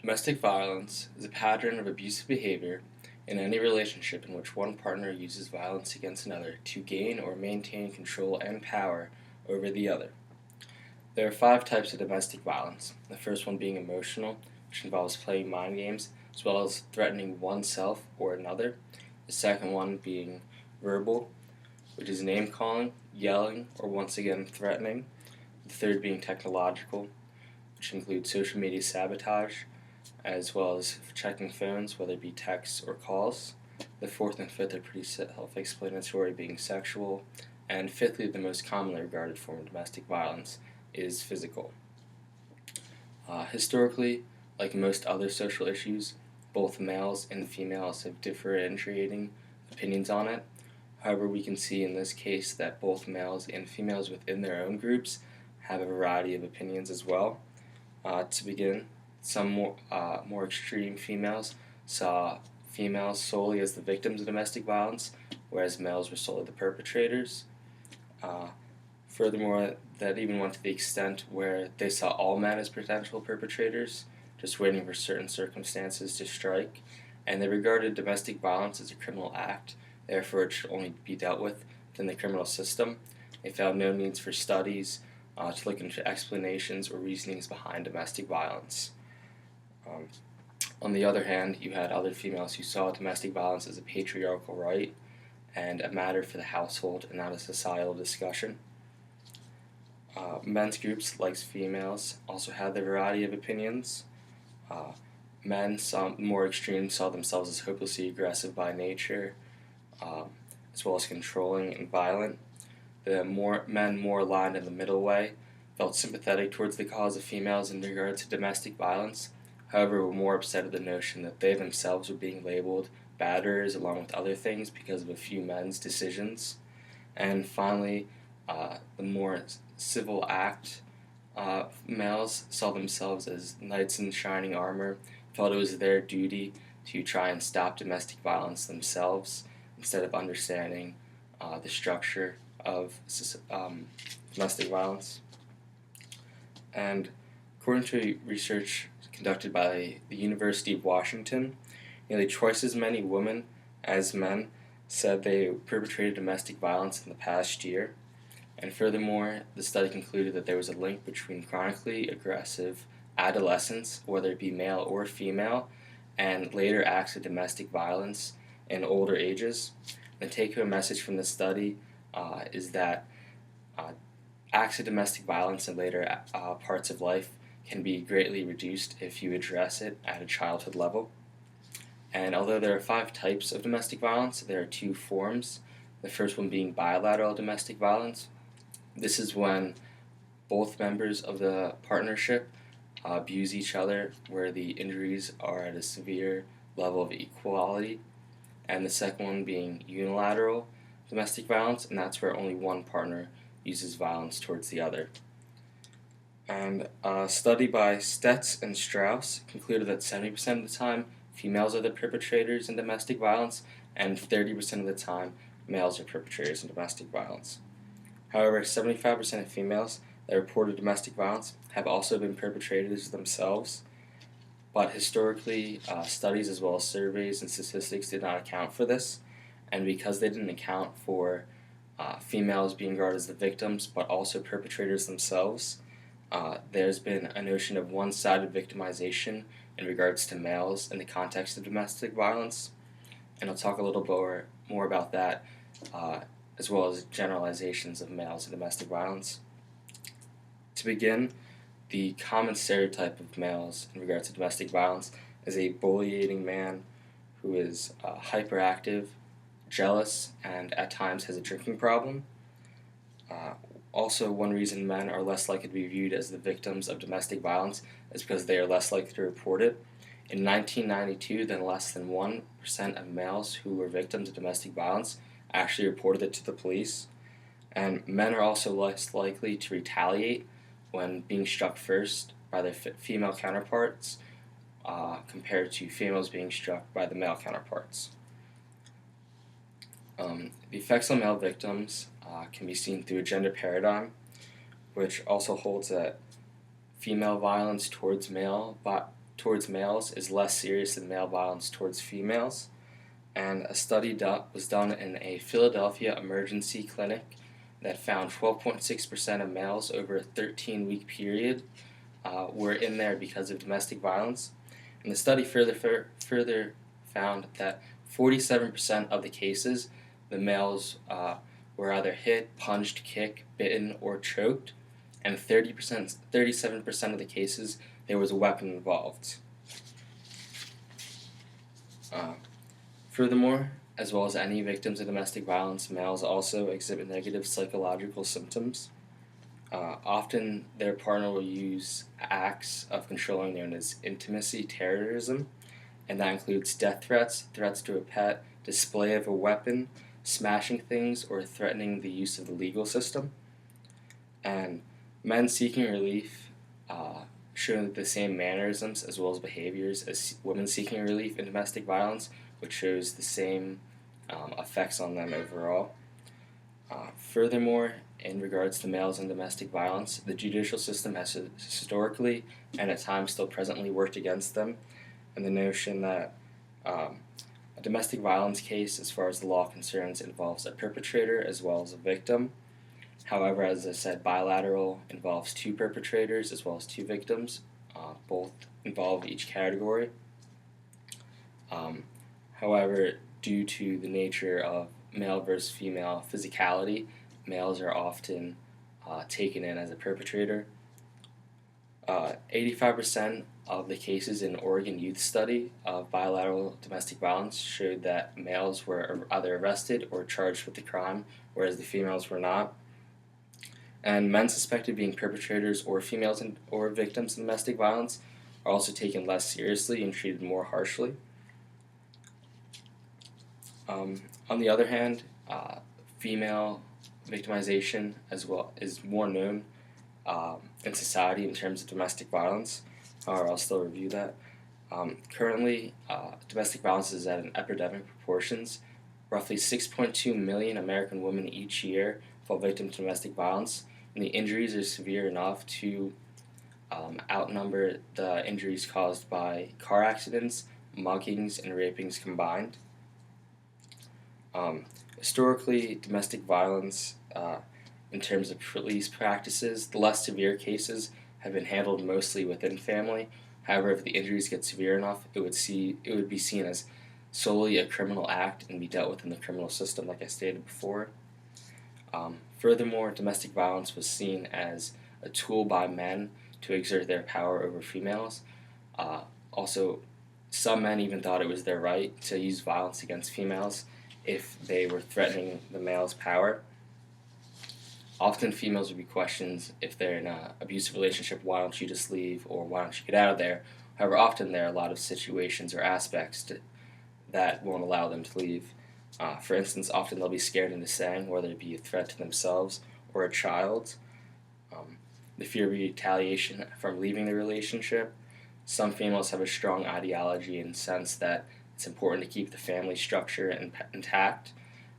Domestic violence is a pattern of abusive behavior in any relationship in which one partner uses violence against another to gain or maintain control and power over the other. There are 5 types of domestic violence, the first one being emotional, which involves playing mind games as well as threatening oneself or another. The second one being verbal, which is name calling, yelling, or once again threatening. The third being technological, which includes social media sabotage, as well as checking phones, whether it be texts or calls. The fourth and fifth are pretty self-explanatory, being sexual. And fifthly, the most commonly regarded form of domestic violence is physical. Historically, like most other social issues, both males and females have differentiating opinions on it. However, we can see in this case that both males and females within their own groups have a variety of opinions as well. To begin, some more extreme females saw females solely as the victims of domestic violence, whereas males were solely the perpetrators. Furthermore, that even went to the extent where they saw all men as potential perpetrators, just waiting for certain circumstances to strike, and they regarded domestic violence as a criminal act, therefore it should only be dealt with within the criminal system. They found no needs for studies to look into explanations or reasonings behind domestic violence. On the other hand, you had other females who saw domestic violence as a patriarchal right and a matter for the household and not a societal discussion. Men's groups, like females, also had their variety of opinions. Men, some more extreme, saw themselves as hopelessly aggressive by nature, as well as controlling and violent. The men more aligned in the middle way felt sympathetic towards the cause of females in regard to domestic violence, however were more upset at the notion that they themselves were being labeled batterers along with other things because of a few men's decisions. And finally, the more civil act males saw themselves as knights in shining armor, felt it was their duty to try and stop domestic violence themselves instead of understanding the structure of domestic violence. And according to research conducted by the University of Washington, nearly twice as many women as men said they perpetrated domestic violence in the past year. And furthermore, the study concluded that there was a link between chronically aggressive adolescents, whether it be male or female, and later acts of domestic violence in older ages. The take-home message from the study is that acts of domestic violence in later parts of life can be greatly reduced if you address it at a childhood level. And although there are 5 types of domestic violence, there are 2 forms. The first one being bilateral domestic violence. This is when both members of the partnership abuse each other, where the injuries are at a severe level of equality. And the second one being unilateral domestic violence, and that's where only one partner uses violence towards the other. And a study by Stetz and Strauss concluded that 70% of the time females are the perpetrators in domestic violence, and 30% of the time males are perpetrators in domestic violence. However, 75% of females that reported domestic violence have also been perpetrators themselves, but historically, studies as well as surveys and statistics did not account for this, and because they didn't account for females being regarded as the victims but also perpetrators themselves, there's been a notion of one-sided victimization in regards to males in the context of domestic violence, and I'll talk a little more about that, as well as generalizations of males in domestic violence. To begin, the common stereotype of males in regards to domestic violence is a bullying man who is hyperactive, jealous, and at times has a drinking problem. Also, one reason men are less likely to be viewed as the victims of domestic violence is because they are less likely to report it. In 1992, then less than 1% of males who were victims of domestic violence actually reported it to the police. And men are also less likely to retaliate when being struck first by their female counterparts compared to females being struck by the male counterparts. The effects on male victims can be seen through a gender paradigm, which also holds that female violence towards male towards males is less serious than male violence towards females. And a study was done in a Philadelphia emergency clinic that found 12.6% of males over a 13-week period were in there because of domestic violence. And the study further found that 47% of the cases, the males were either hit, punched, kicked, bitten, or choked, and 37% of the cases, there was a weapon involved. Furthermore, as well as any victims of domestic violence, males also exhibit negative psychological symptoms. Often their partner will use acts of controlling known as intimacy terrorism, and that includes death threats, threats to a pet, display of a weapon, smashing things, or threatening the use of the legal system. And men seeking relief show the same mannerisms as well as behaviors as women seeking relief in domestic violence, which shows the same effects on them overall. Furthermore, in regards to males and domestic violence, the judicial system has historically and at times still presently worked against them, and the notion that a domestic violence case, as far as the law concerns, involves a perpetrator as well as a victim. However, as I said, bilateral involves two perpetrators as well as two victims. Both involve each category. However, due to the nature of male versus female physicality, males are often taken in as a perpetrator. 85% of the cases in Oregon Youth Study of bilateral domestic violence showed that males were either arrested or charged with the crime, whereas the females were not. And men suspected of being perpetrators or females or victims of domestic violence are also taken less seriously and treated more harshly. On the other hand, female victimization as well is more known in society in terms of domestic violence. However, I'll still review that. Currently, domestic violence is at an epidemic proportions. Roughly 6.2 million American women each year fall victim to domestic violence, and the injuries are severe enough to outnumber the injuries caused by car accidents, muggings, and rapings combined. Historically, domestic violence, in terms of police practices, the less severe cases have been handled mostly within family. However, if the injuries get severe enough, it would be seen as solely a criminal act and be dealt with in the criminal system, like I stated before. Furthermore, domestic violence was seen as a tool by men to exert their power over females. Also, some men even thought it was their right to use violence against females if they were threatening the male's power. Often females would be questioned if they're in an abusive relationship, why don't you just leave, or why don't you get out of there? However, often there are a lot of situations or aspects that won't allow them to leave. For instance, often they'll be scared into saying, whether it be a threat to themselves or a child. The fear of retaliation from leaving the relationship. Some females have a strong ideology in the sense that it's important to keep the family structure intact.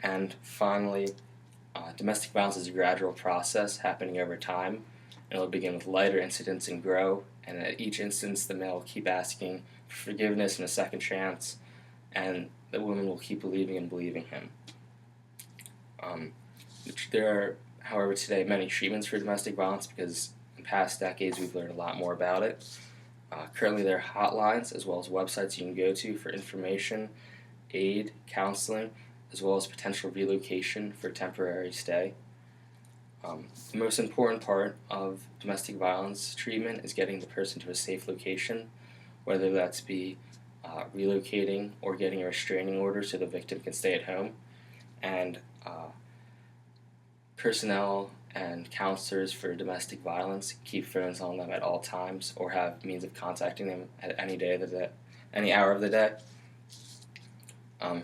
And finally, domestic violence is a gradual process happening over time, and it'll begin with lighter incidents and grow, and at each instance the male will keep asking for forgiveness and a second chance, and the woman will keep believing and believing him. There are, however, today many treatments for domestic violence because in past decades we've learned a lot more about it. Currently there are hotlines as well as websites you can go to for information, aid, counseling, as well as potential relocation for temporary stay. The most important part of domestic violence treatment is getting the person to a safe location, whether that's be relocating or getting a restraining order so the victim can stay at home. And personnel and counselors for domestic violence keep phones on them at all times or have means of contacting them at any hour of the day.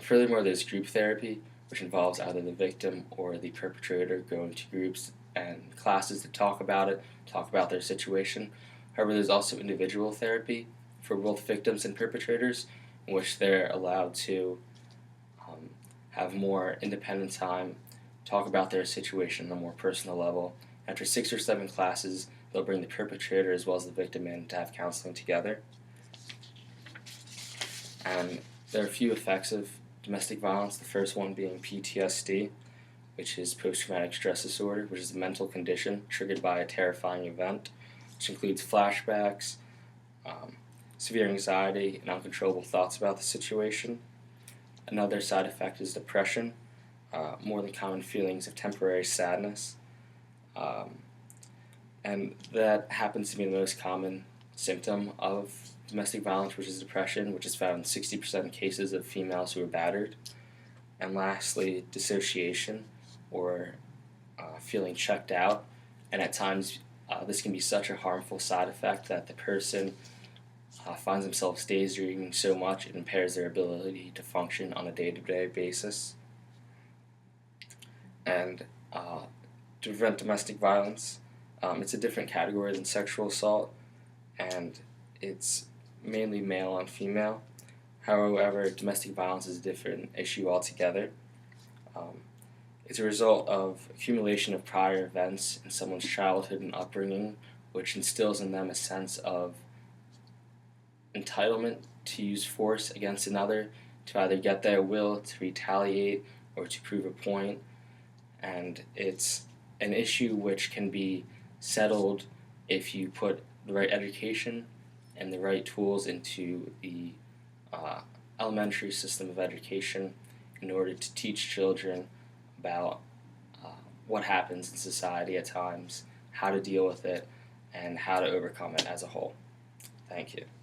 Furthermore, there's group therapy, which involves either the victim or the perpetrator going to groups and classes to talk about their situation. However, there's also individual therapy for both victims and perpetrators, in which they're allowed to have more independent time, talk about their situation on a more personal level. After 6 or 7 classes, they'll bring the perpetrator as well as the victim in to have counseling together. And there are a few effects of domestic violence, the first one being PTSD, which is post-traumatic stress disorder, which is a mental condition triggered by a terrifying event, which includes flashbacks, um, severe anxiety, and uncontrollable thoughts about the situation. Another side effect is depression, more than common feelings of temporary sadness. Um, and that happens to be the most common symptom of domestic violence, which is depression, which is found in 60% of cases of females who are battered. And lastly, dissociation, or feeling checked out. And at times, this can be such a harmful side effect that the person finds themselves daydreaming so much it impairs their ability to function on a day-to-day basis. And to prevent domestic violence, it's a different category than sexual assault, and it's mainly male on female. However, domestic violence is a different issue altogether. Um, it's a result of accumulation of prior events in someone's childhood and upbringing, which instills in them a sense of entitlement to use force against another, to either get their will, to retaliate, or to prove a point. And it's an issue which can be settled if you put the right education and the right tools into the uh, elementary system of education in order to teach children about uh, what happens in society at times, how to deal with it, and how to overcome it as a whole. Thank you.